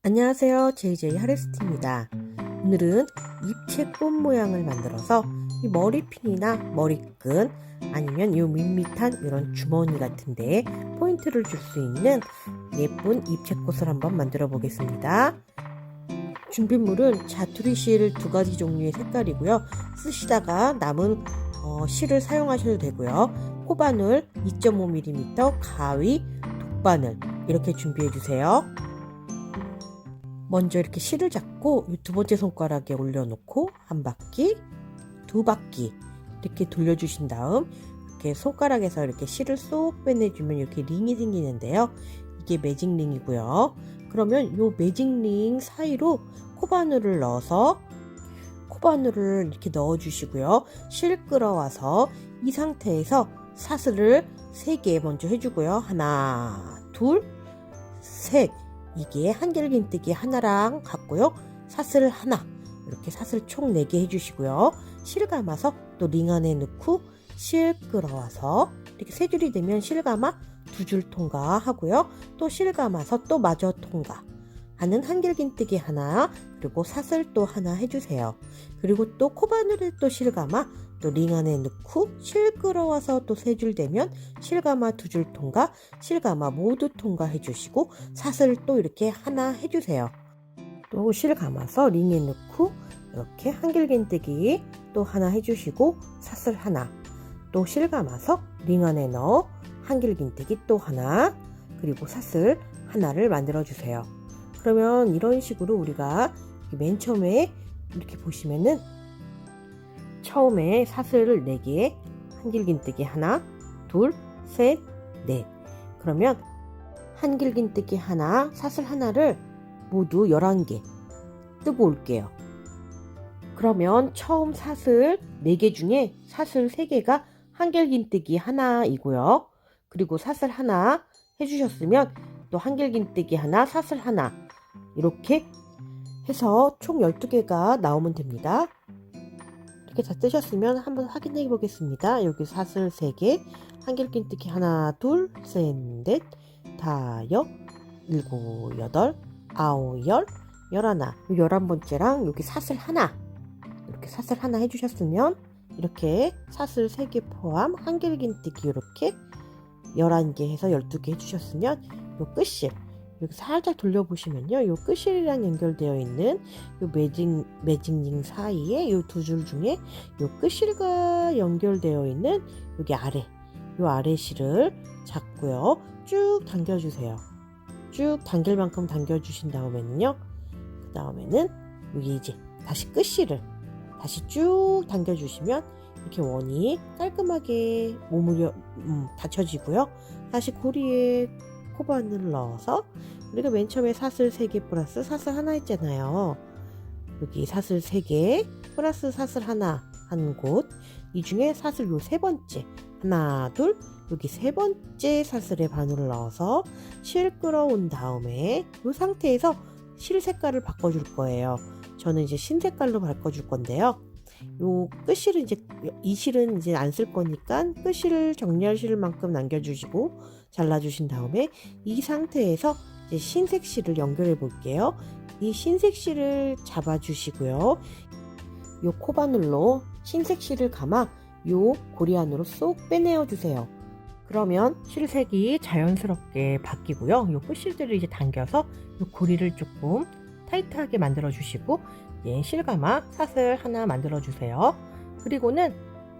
안녕하세요. JJ 하레스트입니다. 오늘은 입체 꽃 모양을 만들어서 이 머리핀이나 머리끈 아니면 이 밋밋한 이런 주머니 같은데 포인트를 줄 수 있는 예쁜 입체 꽃을 한번 만들어 보겠습니다. 준비물은 자투리 실 2가지 종류의 색깔이고요. 쓰시다가 남은 실을 사용하셔도 되고요. 코바늘 2.5mm, 가위, 독바늘 이렇게 준비해 주세요. 먼저 이렇게 실을 잡고 두 번째 손가락에 올려놓고 한 바퀴, 두 바퀴 이렇게 돌려주신 다음 이렇게 손가락에서 이렇게 실을 쏙 빼내주면 이렇게 링이 생기는데요. 이게 매직링이고요. 그러면 이 매직링 사이로 코바늘을 넣어서 코바늘을 이렇게 넣어주시고요. 실 끌어와서 이 상태에서 사슬을 3개 먼저 해주고요. 하나, 둘, 셋. 이게 한길긴뜨기 하나랑 같고요. 사슬 하나 이렇게 사슬 총 4개 해주시고요. 실 감아서 또 링 안에 넣고 실 끌어와서 이렇게 3줄이 되면 실 감아 2줄 통과하고요. 또 실 감아서 또 마저 통과 하는 한길긴뜨기 하나, 그리고 사슬 또 하나 해주세요. 그리고 또 코바늘에 또 실 감아 또 링 안에 넣고 실 끌어와서 또 3줄 되면 실 감아 2줄 통과, 실 감아 모두 통과해 주시고 사슬 또 이렇게 하나 해주세요. 또 실 감아서 링에 넣고 이렇게 한길긴뜨기 또 하나 해주시고 사슬 하나, 또 실 감아서 링 안에 넣어 한길긴뜨기 또 하나, 그리고 사슬 하나를 만들어 주세요. 그러면 이런 식으로 우리가 맨 처음에 이렇게 보시면은 처음에 사슬을 4개, 한길긴뜨기 하나, 둘, 셋, 넷. 그러면 한길긴뜨기 하나, 사슬 하나를 모두 11개 뜨고 올게요. 그러면 처음 사슬 4개 중에 사슬 3개가 한길긴뜨기 하나이고요. 그리고 사슬 하나 해주셨으면 또 한길긴뜨기 하나, 사슬 하나 이렇게 해서 총 12개가 나오면 됩니다. 이렇게 다 뜨셨으면 한번 확인해 보겠습니다. 여기 사슬 3개, 한길긴뜨기 하나, 둘, 셋, 넷, 다섯, 일곱, 여덟, 아홉, 열, 11. 11번째랑 여기 사슬 하나 이렇게 사슬 하나 해주셨으면 이렇게 사슬 3개 포함 한길긴뜨기 이렇게 11개 해서 12개 해주셨으면 요 끝실 여기 살짝 돌려보시면요. 요 끝실이랑 연결되어 있는 요 매직링 사이에 요 2줄 중에 요 끝실과 연결되어 있는 여기 아래 요 아래 실을 잡고요. 쭉 당겨주세요. 쭉 당길 만큼 당겨주신 다음에는요. 그 다음에는 여기 이제 다시 끝실을 다시 쭉 당겨주시면 이렇게 원이 깔끔하게 닫혀지고요. 다시 고리에 코바늘을 넣어서 우리가 맨 처음에 사슬 3개 플러스 사슬 하나 했잖아요. 여기 사슬 3개 플러스 사슬 하나 한 곳, 이 중에 사슬 요 3번째 하나 둘 여기 3번째 사슬에 바늘을 넣어서 실 끌어온 다음에 이 상태에서 실 색깔을 바꿔줄 거예요. 저는 이제 신 색깔로 바꿔줄 건데요. 요 끝실은 이 실은 이제 안 쓸 거니까 끝실을 정리할 실 만큼 남겨주시고 잘라주신 다음에 이 상태에서 이제 흰색 실을 연결해 볼게요. 이 흰색 실을 잡아주시고요. 요 코바늘로 흰색 실을 감아 요 고리 안으로 쏙 빼내어 주세요. 그러면 실색이 자연스럽게 바뀌고요. 요 끝실들을 이제 당겨서 요 고리를 조금 타이트하게 만들어 주시고 실 감아 사슬 하나 만들어 주세요. 그리고는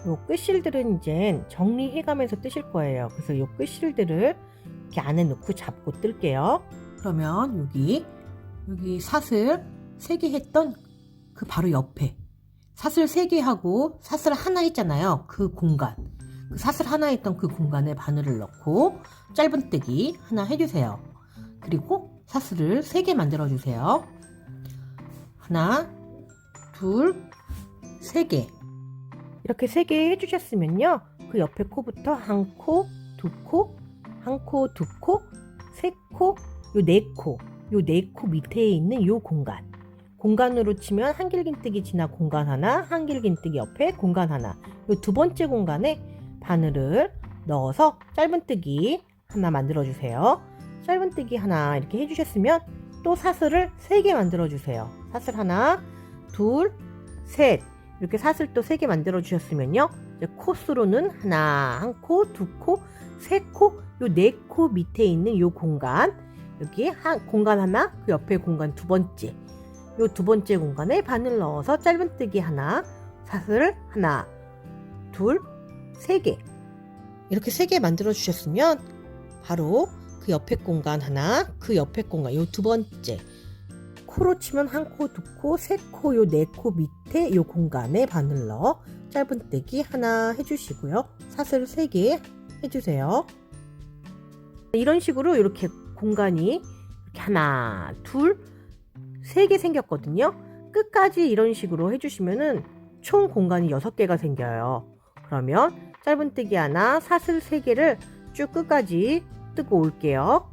요 끝실들은 이제 정리해가면서 뜨실 거예요. 그래서 요 끝실들을 이렇게 안에 넣고 잡고 뜰게요. 그러면 여기 사슬 3개 했던 그 바로 옆에 사슬 3개 하고 사슬 하나 했잖아요. 그 공간, 그 사슬 하나 했던 그 공간에 바늘을 넣고 짧은뜨기 하나 해주세요. 그리고 사슬을 3개 만들어 주세요. 하나, 둘, 3개. 이렇게 3개 해주셨으면요. 그 옆에 코부터 한 코, 두 코, 한 코, 두 코, 세 코, 요 4코, 요 4코 밑에 있는 요 공간으로 치면 한길긴뜨기 지나 공간 하나, 한길긴뜨기 옆에 공간 하나, 요 2번째 공간에 바늘을 넣어서 짧은뜨기 하나 만들어 주세요. 짧은뜨기 하나 이렇게 해주셨으면 또 사슬을 3개 만들어 주세요. 사슬 하나, 둘, 셋. 이렇게 사슬 또 3개 만들어 주셨으면요. 이제 코수로는 하나, 한 코, 두 코, 세 코, 요 4코 밑에 있는 요 공간, 여기 공간 하나, 그 옆에 공간 두 번째, 요 두 번째 공간에 바늘 넣어서 짧은뜨기 하나, 사슬 하나, 둘, 3개. 이렇게 3개 만들어 주셨으면 바로 그 옆에 공간 하나, 그 옆에 공간 요 두 번째, 코로 치면 한 코, 두 코, 세 코, 요 4코 밑에 요 공간에 바늘 넣어 짧은뜨기 하나 해주시고요. 사슬 3개 해주세요. 이런 식으로 이렇게 공간이 이렇게 하나, 둘, 3개 생겼거든요. 끝까지 이런 식으로 해주시면은 총 공간이 6개가 생겨요. 그러면 짧은뜨기 하나, 사슬 3개를 쭉 끝까지 뜨고 올게요.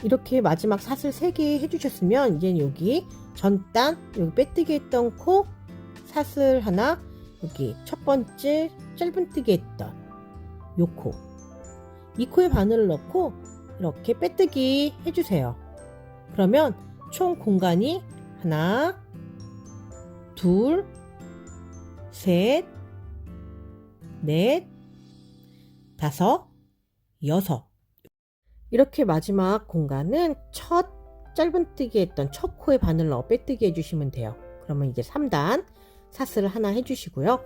이렇게 마지막 사슬 3개 해주셨으면 이제 여기 전단, 여기 빼뜨기 했던 코, 사슬 하나, 여기 첫 번째 짧은뜨기 했던 요 코, 이 코에 바늘을 넣고 이렇게 빼뜨기 해주세요. 그러면 총 공간이 하나, 둘, 셋, 넷, 다섯, 여섯. 이렇게 마지막 공간은 첫 짧은뜨기 했던 첫 코에 바늘 넣어 빼뜨기 해주시면 돼요. 그러면 이제 3단 사슬을 하나 해주시고요.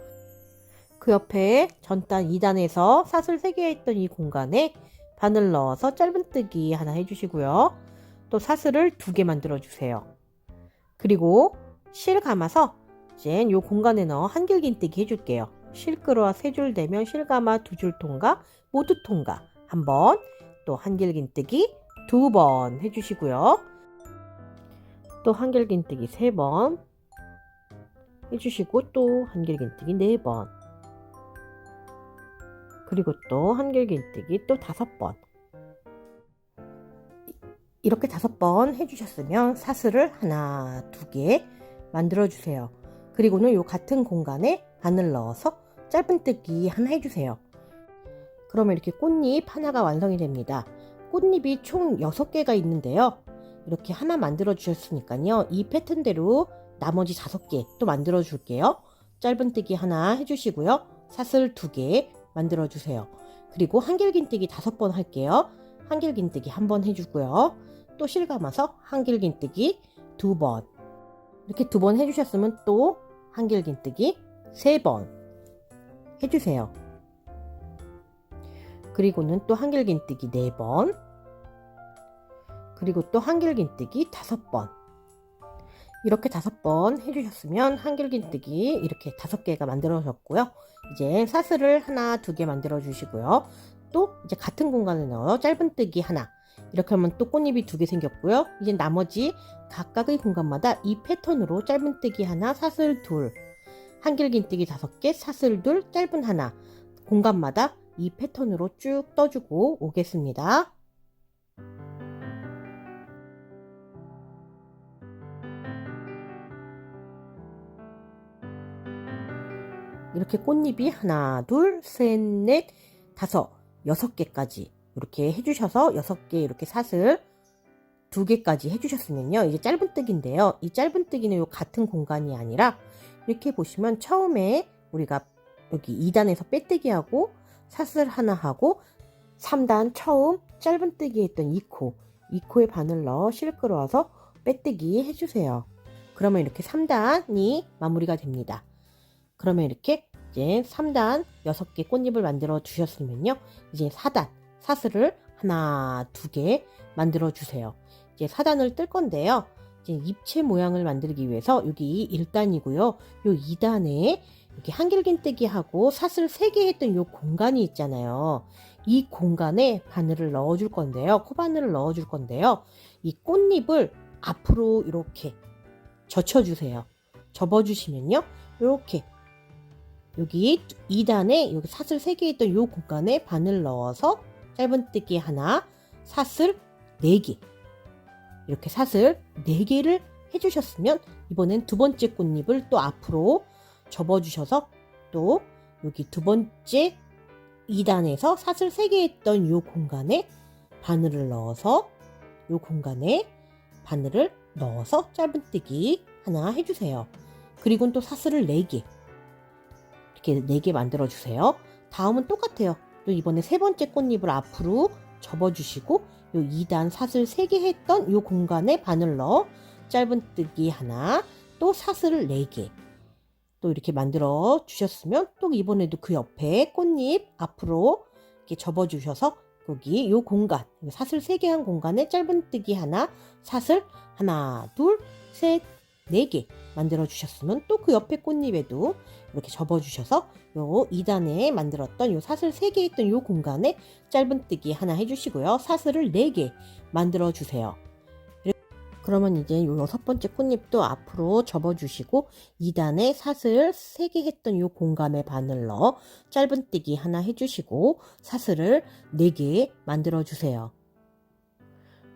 그 옆에 전단 2단에서 사슬 3개 했던 이 공간에 바늘 넣어서 짧은뜨기 하나 해주시고요. 또 사슬을 2개 만들어 주세요. 그리고 실 감아서 이제 이 공간에 넣어 한길긴뜨기 해줄게요. 실 끌어와 3줄 되면 실 감아 2줄 통과, 모두 통과. 한번, 또 한길긴뜨기 2번 해주시고요. 또 한길긴뜨기 3번 해주시고, 또 한길긴뜨기 4번, 그리고 또 한길긴뜨기 또 5번. 이렇게 5번 해주셨으면 사슬을 하나, 2개 만들어 주세요. 그리고는 요 같은 공간에 바늘 넣어서 짧은뜨기 하나 해주세요. 그러면 이렇게 꽃잎 하나가 완성이 됩니다. 꽃잎이 총 6개가 있는데요. 이렇게 하나 만들어 주셨으니까요. 이 패턴대로 나머지 5개 또 만들어 줄게요. 짧은뜨기 하나 해주시고요. 사슬 2개 만들어 주세요. 그리고 한길긴뜨기 5번 할게요. 한길긴뜨기 1번 해주고요. 또 실 감아서 한길긴뜨기 2번. 이렇게 2번 해주셨으면 또 한길긴뜨기 3번 해주세요. 그리고는 또 한길긴뜨기 4번, 그리고 또 한길긴뜨기 5번. 이렇게 5번 해주셨으면 한길긴뜨기 이렇게 5개가 만들어졌고요. 이제 사슬을 하나, 2개 만들어 주시고요. 또 이제 같은 공간에 넣어 짧은뜨기 하나. 이렇게 하면 또 꽃잎이 2개 생겼고요. 이제 나머지 각각의 공간마다 이 패턴으로 짧은뜨기 하나, 사슬 둘, 한길긴뜨기 5개, 사슬 둘, 짧은 하나. 공간마다 이 패턴으로 쭉 떠주고 오겠습니다. 이렇게 꽃잎이 하나, 둘, 셋, 넷, 다섯, 6개까지 이렇게 해주셔서 6개 이렇게 사슬 2개까지 해주셨으면요. 이제 짧은뜨기인데요. 이 짧은뜨기는 요 같은 공간이 아니라 이렇게 보시면 처음에 우리가 여기 2단에서 빼뜨기 하고 사슬 하나 하고 3단 처음 짧은뜨기 했던 이 코에 바늘 넣어 실 끌어와서 빼뜨기 해주세요. 그러면 이렇게 3단이 마무리가 됩니다. 그러면 이렇게 이제 3단 6개 꽃잎을 만들어 주셨으면요. 이제 4단 사슬을 하나, 2개 만들어 주세요. 이제 4단을 뜰 건데요. 이제 입체 모양을 만들기 위해서 여기 1단이고요. 요 2단에 이렇게 한길긴뜨기 하고 사슬 3개 했던 요 공간이 있잖아요. 이 공간에 바늘을 넣어 줄 건데요. 코바늘을 넣어 줄 건데요. 이 꽃잎을 앞으로 이렇게 젖혀 주세요. 접어 주시면요. 이렇게 여기 2단에 여기 사슬 3개 있던 요 공간에 바늘 넣어서 짧은뜨기 하나, 사슬 4개. 이렇게 사슬 4개를 해주셨으면 이번엔 두 번째 꽃잎을 또 앞으로 접어주셔서 또 여기 두 번째 2단에서 사슬 3개 했던 요 공간에 바늘을 넣어서 짧은뜨기 하나 해주세요. 그리고 또 사슬을 4개 이렇게 4개 만들어 주세요. 다음은 똑같아요. 또 이번에 세 번째 꽃잎을 앞으로 접어주시고 요 2단 사슬 3개 했던 요 공간에 바늘 넣어 짧은뜨기 하나, 또 사슬을 4개 또 이렇게 만들어 주셨으면 또 이번에도 그 옆에 꽃잎 앞으로 이렇게 접어 주셔서 여기 요 공간 사슬 3개 한 공간에 짧은뜨기 하나, 사슬 하나, 둘, 셋, 4개 만들어 주셨으면 또 그 옆에 꽃잎에도 이렇게 접어 주셔서 요 2단에 만들었던 요 사슬 3개 했던 요 공간에 짧은뜨기 하나 해주시고요. 사슬을 4개 만들어 주세요. 그러면 이제 요 6번째 꽃잎도 앞으로 접어 주시고 2단에 사슬 3개 했던 요 공간에 바늘 넣어 짧은뜨기 하나 해주시고 사슬을 4개 만들어 주세요.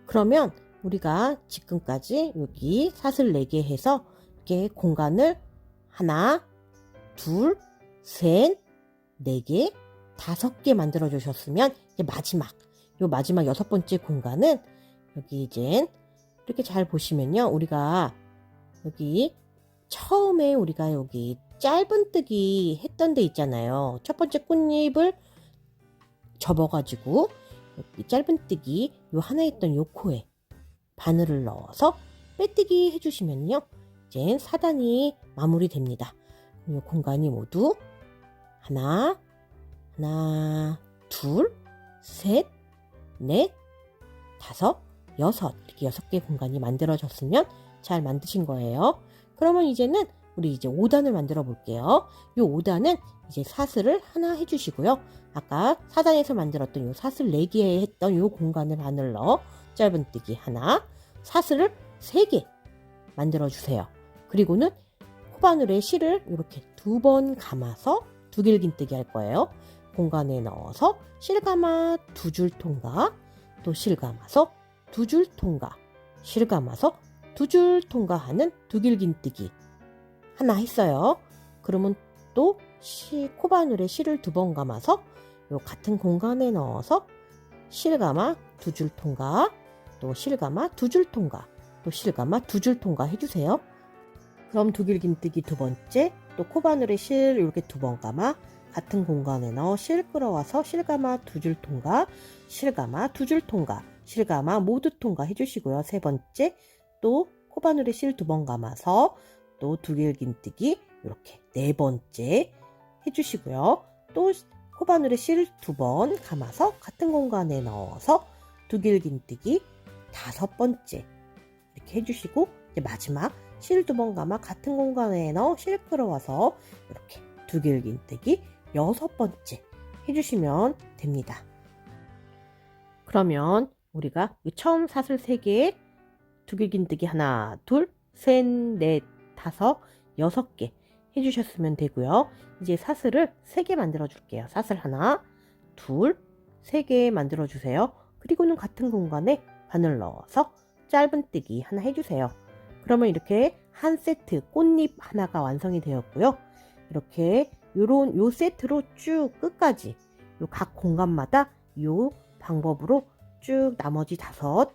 그러면 우리가 지금까지 여기 사슬 4개 해서 이렇게 공간을 하나, 둘, 셋, 4개, 5개 만들어 주셨으면 이제 마지막 6번째 공간은 여기 이제 이렇게 잘 보시면요. 우리가 여기 처음에 우리가 여기 짧은뜨기 했던 데 있잖아요. 첫 번째 꽃잎을 접어가지고 여기 짧은뜨기 요 하나 했던 요 코에 바늘을 넣어서 빼뜨기 해주시면요. 이제 4단이 마무리됩니다. 이 공간이 모두 하나, 둘, 셋, 넷, 5, 6 이렇게 6개 공간이 만들어졌으면 잘 만드신 거예요. 그러면 이제는 우리 이제 5단을 만들어 볼게요. 이 5단은 이제 사슬을 하나 해주시고요. 아까 4단에서 만들었던 이 사슬 4개 했던 이 공간을 바늘 넣어 짧은뜨기 하나, 사슬을 3개 만들어 주세요. 그리고는 코바늘에 실을 이렇게 2번 감아서 두길긴뜨기 할 거예요. 공간에 넣어서 실 감아 2줄 통과, 또 실 감아서 2줄 통과, 실 감아서 2줄 통과하는 두길긴뜨기 하나 했어요. 그러면 또 코바늘에 실을 2번 감아서 요 같은 공간에 넣어서 실 감아 2줄 통과, 또 실 감아 2줄 통과, 또 실 감아 2줄 통과 해주세요. 그럼 두길긴뜨기 2번째, 또 코바늘에 실 이렇게 2번 감아 같은 공간에 넣어 실 끌어와서 실 감아 2줄 통과, 실 감아 2줄 통과, 실 감아 모두 통과 해주시고요. 3번째, 또 코바늘에 실 2번 감아서 또 두길긴뜨기 이렇게 4번째 해주시고요. 또 코바늘에 실 2번 감아서 같은 공간에 넣어서 두길긴뜨기 5번째 이렇게 해주시고, 이제 마지막 실 2번 감아 같은 공간에 넣어 실 끌어와서 이렇게 두길긴뜨기 6번째 해주시면 됩니다. 그러면 우리가 처음 사슬 3개, 두길긴뜨기 하나, 둘, 셋, 넷, 5, 6개 해주셨으면 되고요. 이제 사슬을 3개 만들어 줄게요. 사슬 하나, 둘, 3개 만들어 주세요. 그리고는 같은 공간에 바늘 넣어서 짧은뜨기 하나 해주세요. 그러면 이렇게 한 세트 꽃잎 하나가 완성이 되었고요. 이렇게 요 세트로 쭉 끝까지 요 각 공간마다 요 방법으로 쭉 나머지 5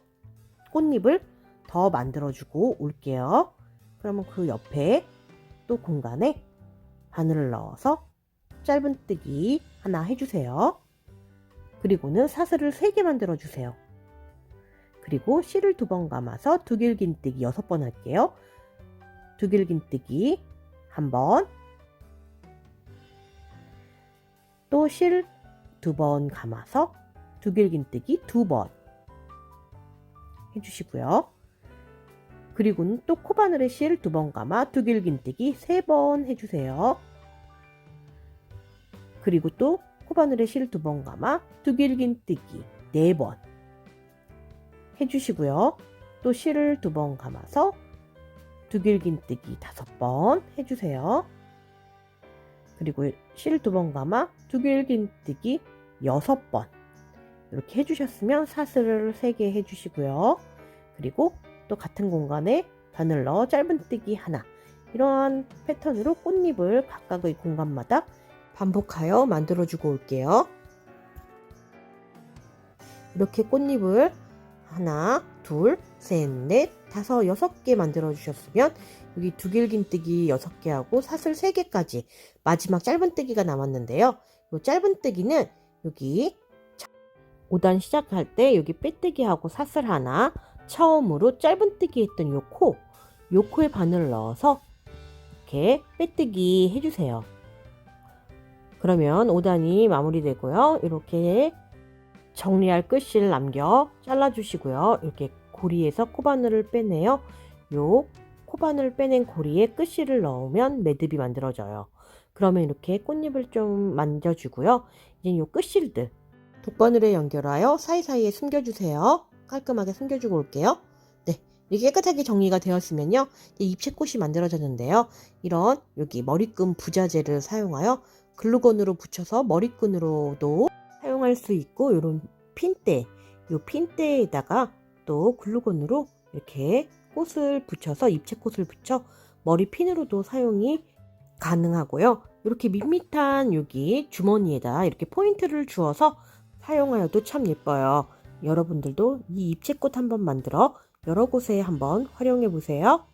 꽃잎을 더 만들어주고 올게요. 그러면 그 옆에 또 공간에 바늘을 넣어서 짧은뜨기 하나 해주세요. 그리고는 사슬을 3개 만들어주세요. 그리고 실을 2번 감아서 두길긴뜨기 6번 할게요. 두길긴뜨기 1번, 또 실 2번 감아서 두길긴뜨기 2번 해주시고요. 그리고는 또 코바늘에 실 2번 감아 두길긴뜨기 3번 해주세요. 그리고 또 코바늘에 실 2번 감아 두길긴뜨기 4번 해주시고요. 또 실을 2번 감아서 두길긴뜨기 5번 해주세요. 그리고 실 2번 감아 두길긴뜨기 6번 이렇게 해주셨으면 사슬을 3개 해주시고요. 그리고 또 같은 공간에 바늘 넣어 짧은뜨기 하나, 이러한 패턴으로 꽃잎을 각각의 공간마다 반복하여 만들어주고 올게요. 이렇게 꽃잎을 하나, 둘, 셋, 넷, 다섯, 6개 만들어 주셨으면 여기 두길김뜨기 6개 하고 사슬 3개까지 마지막 짧은뜨기가 남았는데요. 이 짧은뜨기는 여기 5단 시작할 때 여기 빼뜨기하고 사슬 하나, 처음으로 짧은뜨기 했던 요 코에 바늘을 넣어서 이렇게 빼뜨기 해주세요. 그러면 5단이 마무리되고요. 이렇게 정리할 끝을 남겨 잘라주시고요. 이렇게 고리에서 코바늘을 빼내요. 요 코바늘 빼낸 고리에 끝실을 넣으면 매듭이 만들어져요. 그러면 이렇게 꽃잎을 좀 만져주고요. 이제 요 끝실들 독바늘에 연결하여 사이사이에 숨겨주세요. 깔끔하게 숨겨주고 올게요. 네, 이렇게 깨끗하게 정리가 되었으면요. 이제 입체꽃이 만들어졌는데요. 이런 여기 머리끈 부자재를 사용하여 글루건으로 붙여서 머리끈으로도 사용할 수 있고, 이런 핀대, 이 핀대에다가 또 글루건으로 이렇게 꽃을 붙여서 입체꽃을 붙여 머리핀으로도 사용이 가능하고요. 이렇게 밋밋한 여기 주머니에다 이렇게 포인트를 주어서 사용하여도 참 예뻐요. 여러분들도 이 입체꽃 한번 만들어 여러 곳에 한번 활용해 보세요.